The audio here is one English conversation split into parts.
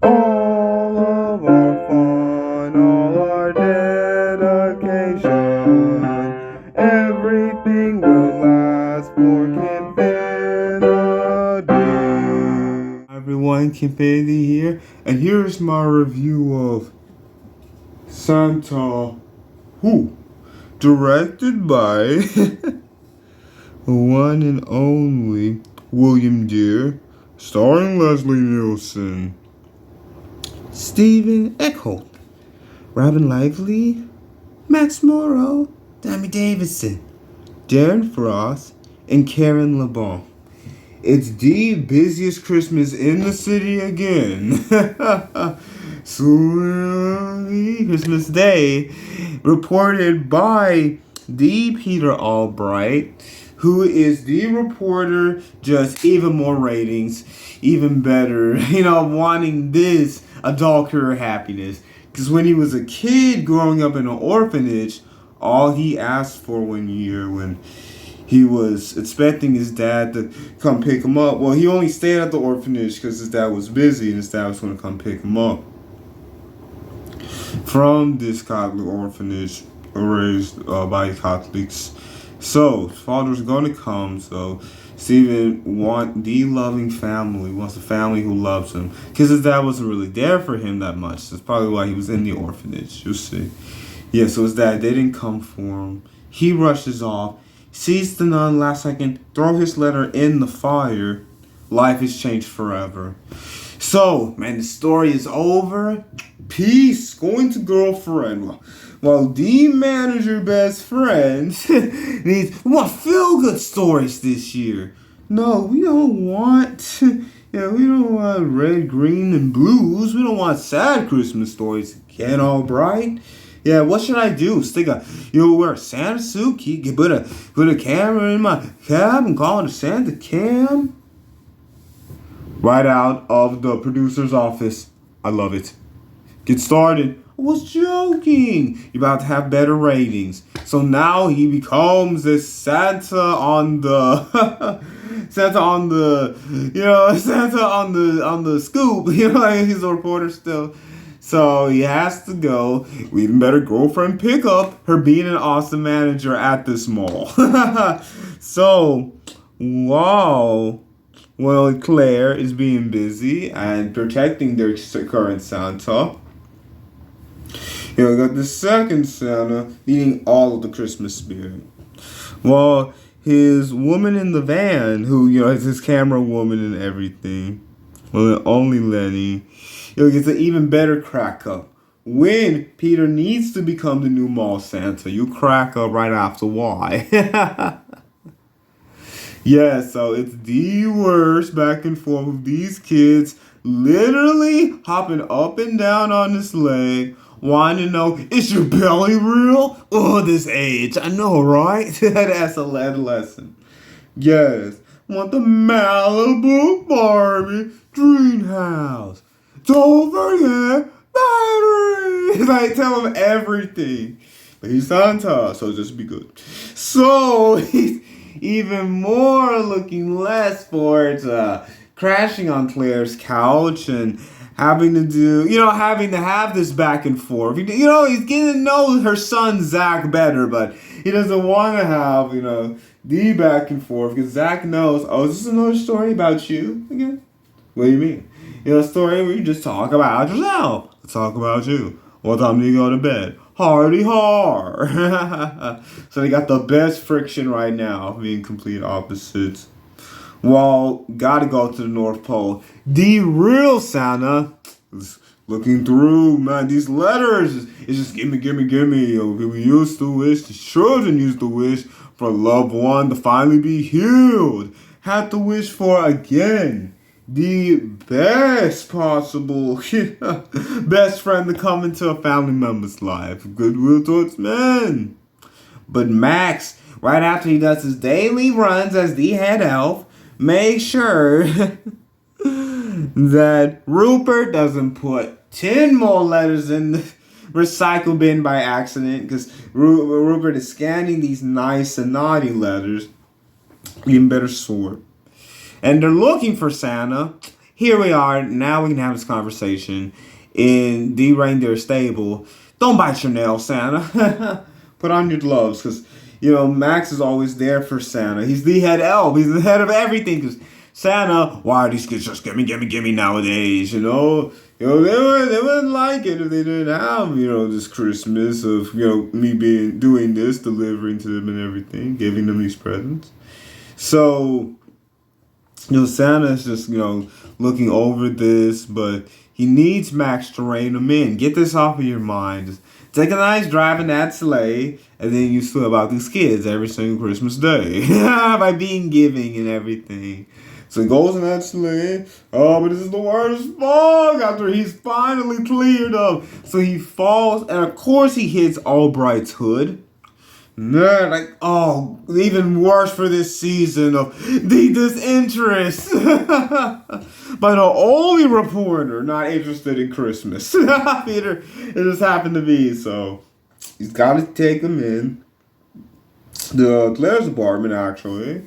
All of our fun, all our dedication, everything will last for Kinfinity. Hi everyone, Kinfinity here, and here's my review of Santa Who, directed by the one and only William Deere, starring Leslie Nielsen, Stephen Eckholt, Robin Lively, Max Morrow, Tammy Davidson, Darren Frost, and Karen LeBon. It's the busiest Christmas in the city again. So early Christmas Day, reported by the Peter Albright, who is the reporter, just even more ratings, even better, wanting this adult career happiness. Because when he was a kid growing up in an orphanage, all he asked for one year when he was expecting his dad to come pick him up. Well, he only stayed at the orphanage because his dad was busy and his dad was going to come pick him up from this Catholic orphanage raised by Catholics. So, his father's going to come, so Stephen wants the loving family, wants a family who loves him. Because his dad wasn't really there for him that much. That's probably why he was in the orphanage, you'll see. Yeah, so his dad didn't come for him. He rushes off, sees the nun last second, throw his letter in the fire. Life is changed forever. So, man, the story is over. Peace. Going to girlfriend. While the manager best friends we want feel-good stories this year. No, we don't want... Yeah, we don't want red, green, and blues. We don't want sad Christmas stories. Get all bright. Yeah, what should I do? Wear a Santa suit? Put a camera in my cab and call it a Santa cam? Right out of the producer's office. I love it. Get started. I was joking. You're about to have better ratings. So now he becomes a Santa on the Santa on the scoop. Like he's a reporter still. So he has to go. We even better girlfriend pick up her being an awesome manager at this mall. So, wow. Well, Claire is being busy and protecting their current Santa. We got the second Santa eating all of the Christmas spirit. Well, his woman in the van, who, is his camera woman and everything. Well, only Lenny. Gets an even better crack up. When Peter needs to become the new mall Santa, you crack up right after why. Yeah, so it's the worst back and forth with these kids literally hopping up and down on this leg, wanting to know, is your belly real? Oh, this age, I know, right? That's a lead lesson. Yes, want the Malibu Barbie dream house. Don't forget batteries. Like, tell him everything. But he's Santa, so just be good. So, he's even more looking less forward to crashing on Claire's couch and having to have this back and forth. He's getting to know her son Zach better, but he doesn't want to have, the back and forth because Zach knows, oh, is this another story about you again? What do you mean? A story where you just talk about yourself. Talk about you. What time do you go to bed? Hardy har. So they got the best friction right now, being complete opposites. Well, gotta go to the North Pole. The real Santa is looking through, man, these letters. It's just gimme. We used to wish, the children used to wish for a loved one to finally be healed. Had to wish for again the best possible best friend to come into a family member's life. Goodwill towards men. But Max, right after he does his daily runs as the head elf, makes sure that Rupert doesn't put 10 more letters in the recycle bin by accident, because Rupert is scanning these nice and naughty letters. Even better sort. And they're looking for Santa. here we are. Now we can have this conversation in the reindeer stable. Don't bite your nails, Santa. Put on your gloves, because Max is always there for Santa. He's the head elf. He's the head of everything. Because Santa, why are these kids just gimme nowadays? They wouldn't like it if they didn't have this Christmas of me doing this, delivering to them and everything, giving them these presents. So Santa's just looking over this, but he needs Max to rein him in. Get this off of your mind. Just take a nice drive in that sleigh, and then you still about these kids every single Christmas day by being giving and everything. So he goes in that sleigh. Oh, but this is the worst fog after he's finally cleared up. So he falls, and of course he hits Albright's hood. Even worse for this season of the disinterest by the only reporter not interested in Christmas. Peter, it just happened to be. So he's got to take him in the Claire's apartment, actually.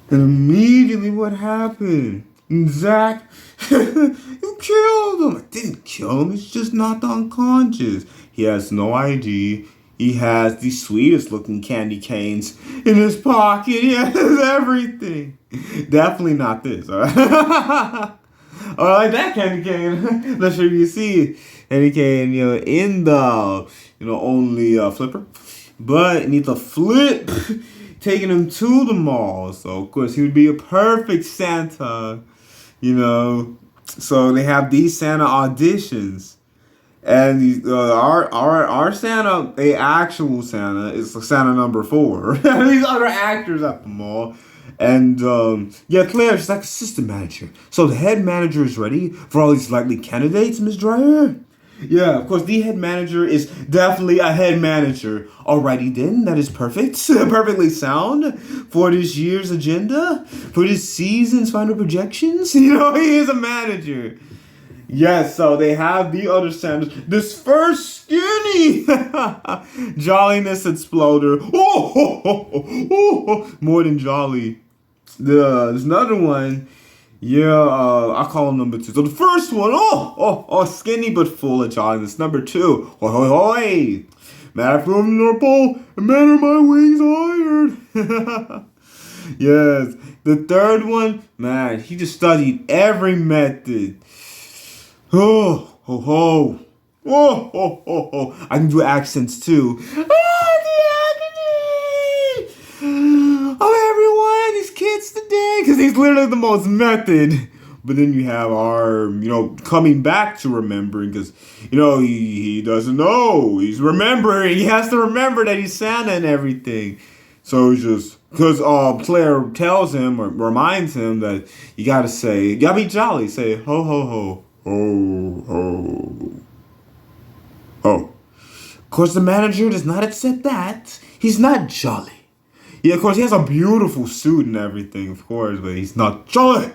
And immediately what happened? Zach, you killed him. I didn't kill him. He's just knocked unconscious. He has no ID. He has the sweetest looking candy canes in his pocket. He has everything. Definitely not this. I like that candy cane. Not sure you see candy cane, in the, only flipper. But it needs a flip, taking him to the mall. So, of course, he would be a perfect Santa, So they have these Santa auditions. And our Santa, the actual Santa, is Santa number 4. These other actors at the mall. And, Claire, she's like assistant manager. So the head manager is ready for all these likely candidates, Miss Dreyer? Yeah, of course, the head manager is definitely a head manager. Alrighty then, that is perfect. Perfectly sound for this year's agenda, for this season's final projections. He is a manager. Yes, so they have the other Santas. This first skinny jolliness exploder. More than jolly. There's another one. I call him number 2. So the first one, skinny but full of jolliness. Number 2, hoi. Man from the North Pole, and man are my wings iron. Yes. The third one, man, he just studied every method. I can do accents too. Everyone, these kids today, because he's literally the most method. But then you have our, coming back to remembering, because, he doesn't know. He's remembering. He has to remember that he's Santa and everything. So he's just, because Claire tells him or reminds him that you gotta be jolly. Say, ho, ho, ho. Oh, oh. Oh. Of course, the manager does not accept that. He's not jolly. Yeah, of course, he has a beautiful suit and everything, of course, but he's not jolly.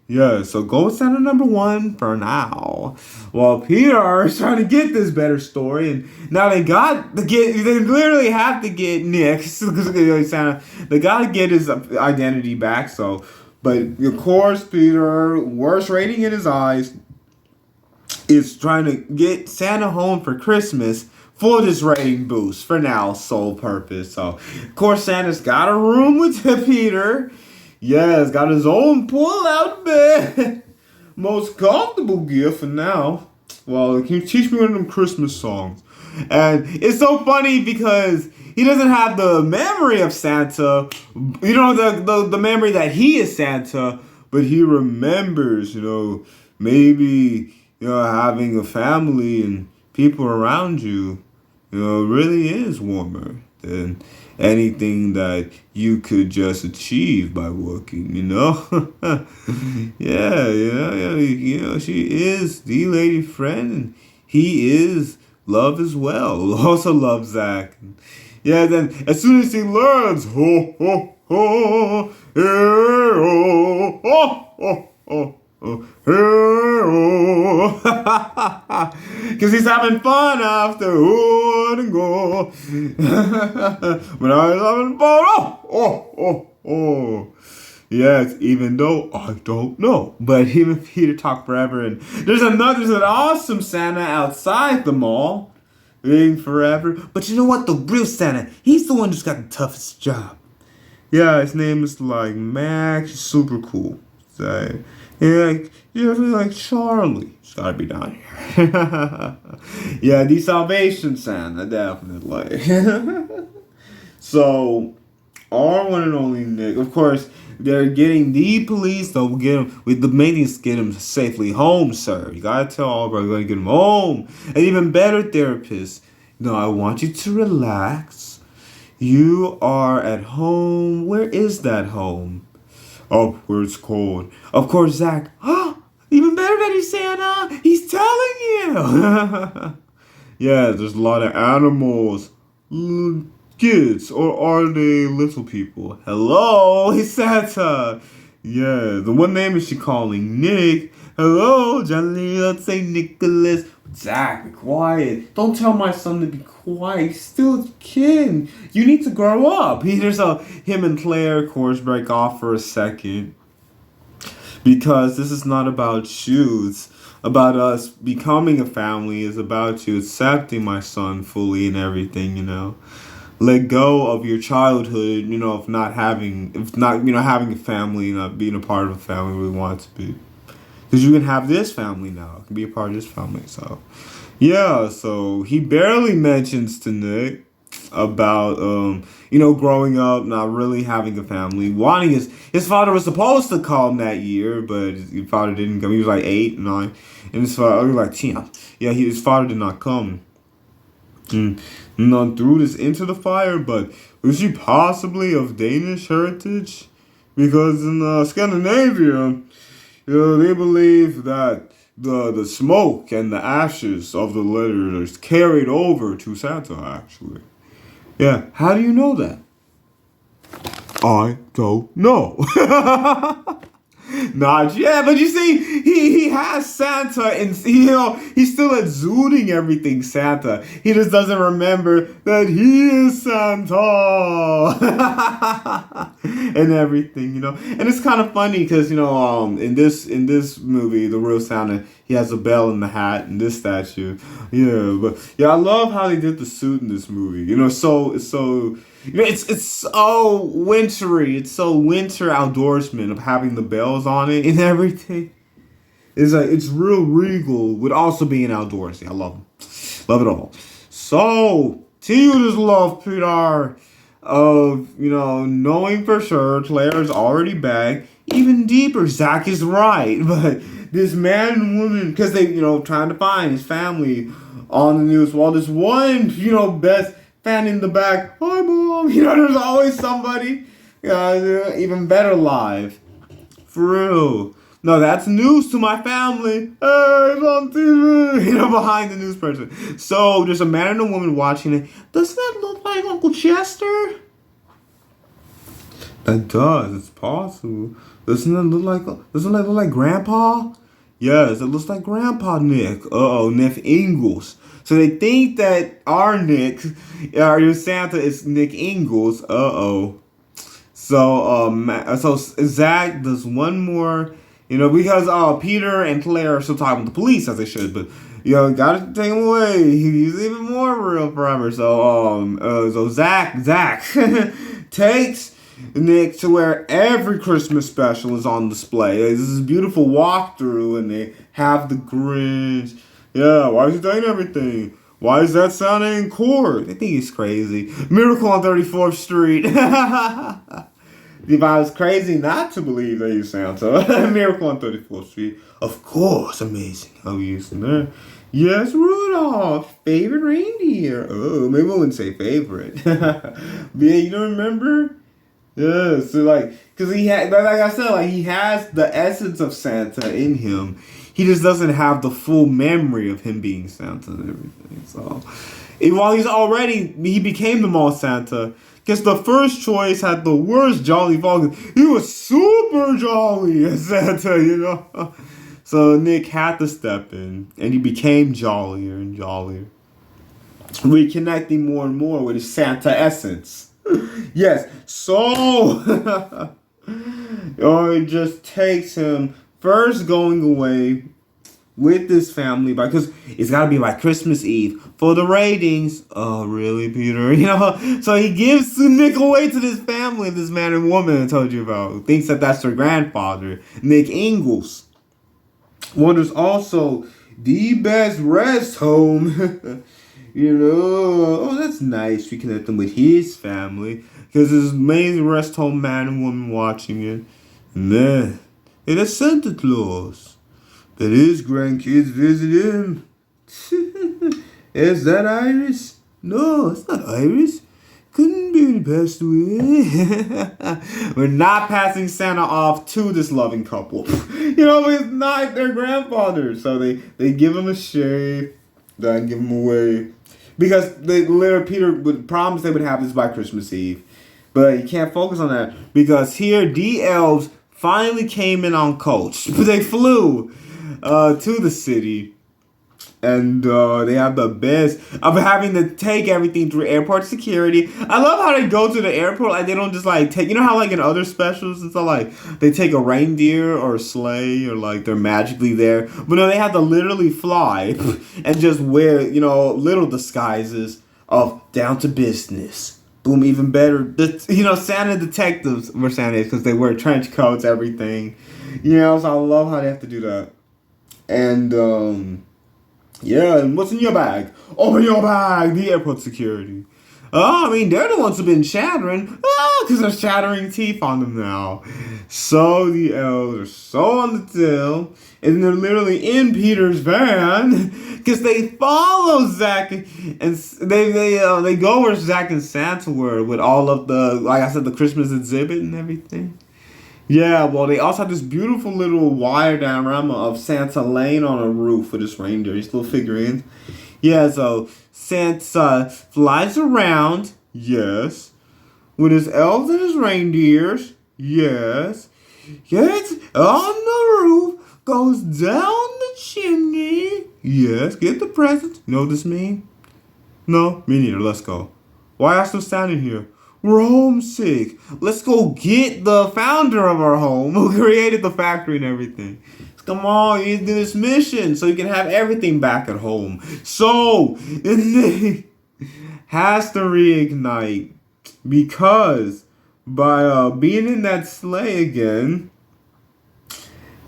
Yeah, so go with Santa number 1 for now. Well, Peter is trying to get this better story, and now they literally have to get Nick, Santa, they gotta get his identity back, so... But, of course, Peter, worst rating in his eyes, is trying to get Santa home for Christmas for this rating boost for now, sole purpose. So, of course, Santa's got a room with Peter. Yeah, he's got his own pull-out bed. Most comfortable gift for now. Well, can you teach me one of them Christmas songs? And it's so funny because he doesn't have the memory of Santa, the memory that he is Santa, but he remembers, maybe, having a family and people around you, really is warmer than anything that you could just achieve by working, Yeah, she is the lady friend, and he is love as well. Also loves Zach. Yeah, then as soon as he learns, ho, ho, ho, hero, ho, ho, ho, ho, hero, because he's having fun after wood and go. When I was having fun, oh. Yes, even though I don't know. But him and Peter talk forever, and there's an awesome Santa outside the mall. Waiting forever. But you know what? The real Santa, he's the one who's got the toughest job. Yeah, his name is like Max. He's super cool. So, yeah, you ever like Charlie? It's gotta be down here. Yeah, the Salvation Santa, definitely. So, our one and only Nick, of course, they're getting the police. They'll get him with the maintenance. Get him safely home, sir. You gotta tell Albert, we're gonna get him home. And even better, therapist. No, I want you to relax. You are at home. Where is that home? Oh, where it's cold. Of course, Zach. Even better, Betty Santa. He's telling you. Yeah, there's a lot of animals. Kids, or are they little people? Hello, it's Santa. Yeah, the one name is she calling Nick. Hello, Johnny, let's say Nicholas. Zach, be quiet. Don't tell my son to be quiet. He's still a kid. You need to grow up. Him and Claire, of course, break off for a second. Because this is not about shoes. About us becoming a family. It's about you accepting my son fully and everything, Let go of your childhood, of not having a family, not being a part of a family we want it to be. Because you can have this family now. You can be a part of this family. So, yeah, so he barely mentions to Nick about, growing up, not really having a family. Wanting his father was supposed to come that year, but his father didn't come. He was like 8, 9. And his father, was like 10. Yeah, his father did not come. None threw this into the fire, but was she possibly of Danish heritage? Because in Scandinavia, they believe that the smoke and the ashes of the litter is carried over to Santa, actually. Yeah, how do you know that? I don't know. Not yet, but you see, he has Santa, and he's still exuding everything Santa. He just doesn't remember that he is Santa and everything, And it's kind of funny because in this movie, the real Santa, he has a bell in the hat in this statue. Yeah, but yeah, I love how they did the suit in this movie. It's so. It's so wintry. It's so winter outdoorsman of having the bells on it and everything. It's real regal with also being outdoorsy. I love them. Love it all. So, to you just love Peter of, knowing for sure Claire is already back. Even deeper, Zach is right. But this man and woman, because they, trying to find his family on the news. While this one, best fan in the back, hi mom, there's always somebody, even better live, for real. No, that's news to my family. Hey, it's on TV, behind the news person. So there's a man and a woman watching it. Doesn't that look like Uncle Chester? That does. It's possible. Doesn't that look like Grandpa? Yes, it looks like Grandpa Nick. Nick Ingalls. So they think that our Nick, your Santa is Nick Ingalls. So Zach does one more, because Peter and Claire are still talking with the police as they should, but gotta take him away. He's even more real forever. So Zach takes Nick to where every Christmas special is on display. This is a beautiful walkthrough, and they have the Grinch. Yeah, why is he doing everything? Why is that Santa in court? They think he's crazy. Miracle on 34th Street. If I was crazy not to believe that he's Santa. Miracle on 34th Street. Of course, amazing how he used to there. Yes, Rudolph, favorite reindeer. Oh, maybe I wouldn't say favorite. But yeah, you don't remember? Yeah, so because he had, like I said, he has the essence of Santa in him. He just doesn't have the full memory of him being Santa and everything. So, while he became the mall Santa, because the first choice had the worst jolly fall. He was super jolly as Santa, So Nick had to step in, and he became jollier and jollier, reconnecting more and more with his Santa essence. Yes, so Or it just takes him first going away with this family because it's got to be by Christmas Eve for the ratings. Oh, really, Peter? So he gives Nick away to this family, this man and woman I told you about, who thinks that that's their grandfather, Nick Ingalls. Well, there's also the best rest home. Oh, that's nice. We connect him with his family because there's amazing rest home man and woman watching it. And then, it is Santa Claus. But his grandkids visit him. Is that Iris? No, it's not Iris. Couldn't be any passed away. We're not passing Santa off to this loving couple. It's not their grandfather. So they give him a shave, then give him away. Because Peter would promise they would have this by Christmas Eve. But you can't focus on that. Because here, the elves finally came in on coach. They flew to the city. And they have the best of having to take everything through airport security. I love how they go to the airport, like they don't just like take, how like in other specials and stuff, like they take a reindeer or a sleigh or like they're magically there. But no, they have to literally fly and just wear, little disguises of down to business. Boom, even better. Santa detectives were Santa is because they wear trench coats, everything. So I love how they have to do that. And, yeah, and what's in your bag? Open your bag, the airport security. They're the ones who've been chattering. Because they're chattering teeth on them now. So the elves are so on the tail. And they're literally in Peter's van. Because they follow Zach. And they go where Zach and Santa were. With all of the, like I said, the Christmas exhibit and everything. Yeah, well, they also have this beautiful little wire diorama of Santa laying on a roof with his reindeer, his little figurines. Yeah, so Santa flies around, yes, with his elves and his reindeers, yes, gets on the roof, goes down the chimney, yes, get the presents. You know what this means? No? Me neither, let's go. Why are you still standing here? We're homesick. Let's go get the founder of our home who created the factory and everything. Come on, you need to do this mission so you can have everything back at home. So, it has to reignite because by being in that sleigh again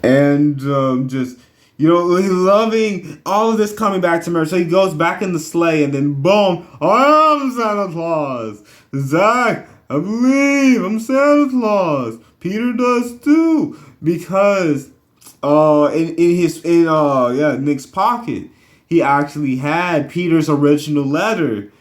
and just... loving all of this coming back to Mary. So he goes back in the sleigh and then boom, I am Santa Claus. Zach, I believe I'm Santa Claus. Peter does too. Because in Nick's pocket, he actually had Peter's original letter,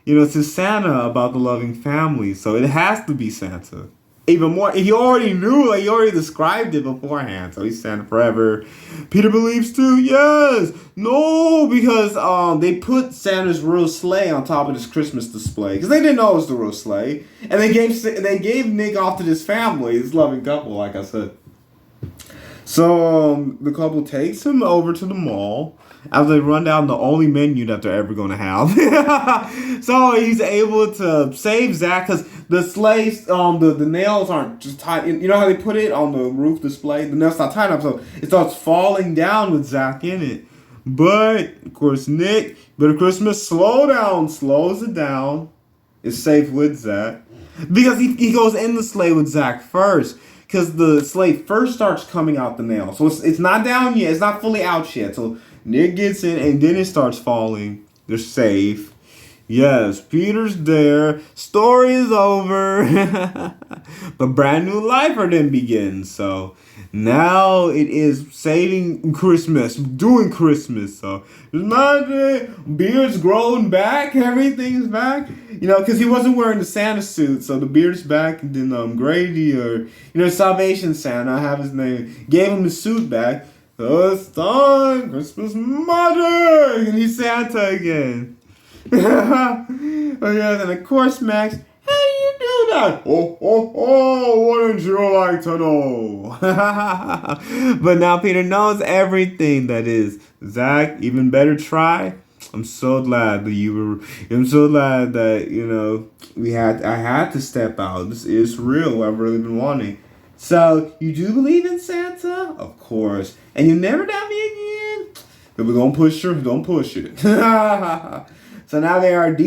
to Santa about the loving family. So it has to be Santa. Even more, he already knew, he already described it beforehand. So he's Santa forever. Peter believes too, yes. No, because they put Santa's real sleigh on top of this Christmas display because they didn't know it was the real sleigh, and they gave Nick off to this family, this loving couple, like I said. So the couple takes him over to the mall as they run down the only menu that they're ever going to have. So he's able to save Zach because the sleigh, the nails aren't just tied. You know how they put it on the roof display? The nails not tied up, so it starts falling down with Zach in it. But, of course, Nick, Better Christmas, slows it down. It's safe with Zach. Because he goes in the sleigh with Zach first. Because the sleigh first starts coming out the nail. So it's not down yet. It's not fully out yet. So Nick gets in and then it starts falling. They're safe. Yes, Peter's there. Story is over. The brand new life for them begins. So now it is saving Christmas, doing Christmas. So there's magic. Beard's growing back. Everything's back. Because he wasn't wearing the Santa suit. So the beard's back. And then Grady or, Salvation Santa, I have his name, gave him the suit back. So it's time. Christmas magic. And he's Santa again. Oh yes, and of course, Max, how do you do that? Oh, wouldn't you like to know? But now Peter knows everything that is. Zach, even better try. I'm so glad that I'm so glad that, I had to step out. This is real. I've really been wanting. So, you do believe in Santa? Of course. And you never doubt me again? But we're gonna push her, don't push it. So now they are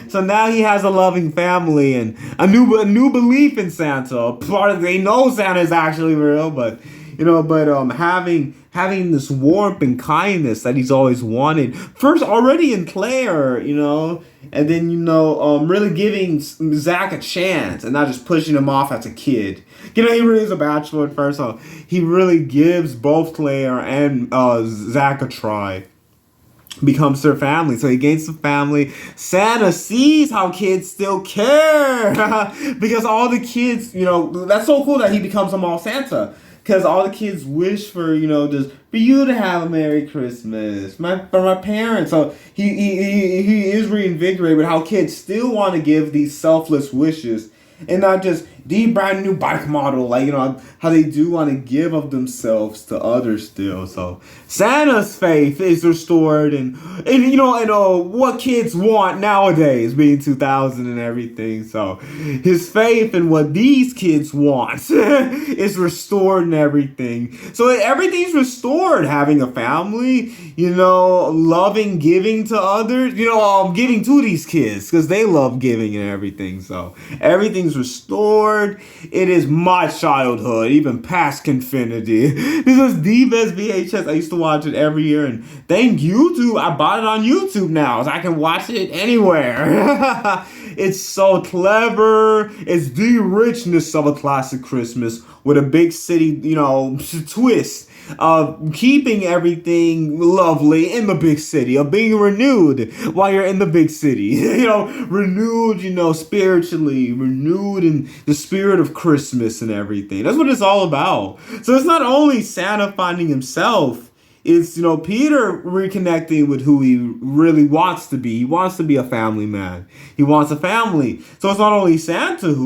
so now he has a loving family and a new belief in Santa. Part of they know Santa is actually real, but having this warmth and kindness that he's always wanted. First, already in Claire, and then really giving Zach a chance and not just pushing him off as a kid. He really is a bachelor at first, so he really gives both Claire and Zach a try. Becomes their family, so he gains the family. Santa sees how kids still care because all the kids, that's so cool that he becomes a mall Santa. Because all the kids wish for, just for you to have a Merry Christmas, for my parents. So he is reinvigorated with how kids still want to give these selfless wishes and not just the brand new bike model, how they do want to give of themselves to others still. So Santa's faith is restored, and what kids want nowadays, being 2000 and everything. So his faith in what these kids want is restored and everything. So everything's restored. Having a family, loving, giving to others, giving to these kids because they love giving and everything. So everything's restored. It is my childhood, even past Confinity. This is the best VHS. I used to watch it every year, and thank YouTube, I bought it on YouTube now, so I can watch it anywhere. It's so clever. It's the richness of a classic Christmas with a big city, twist. Keeping everything lovely in the big city, of being renewed while you're in the big city, renewed, spiritually, renewed in the spirit of Christmas and everything. That's what it's all about. So it's not only Santa finding himself, it's, Peter reconnecting with who he really wants to be. He wants to be a family man. He wants a family. So it's not only Santa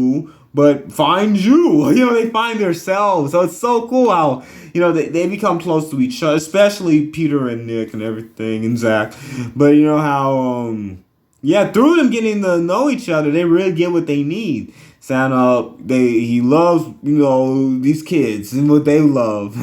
but find you. They find themselves. So it's so cool how, they become close to each other, especially Peter and Nick and everything and Zach. But how, through them getting to know each other, they really get what they need. Santa, he loves, these kids and what they love.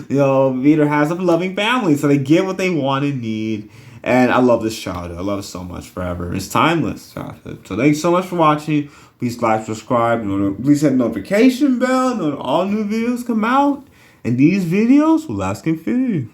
Peter has a loving family, so they get what they want and need. And I love this childhood. I love it so much forever. It's timeless childhood. So thanks so much for watching. Please like, subscribe, please hit the notification bell. All new videos come out. And these videos will last infinity.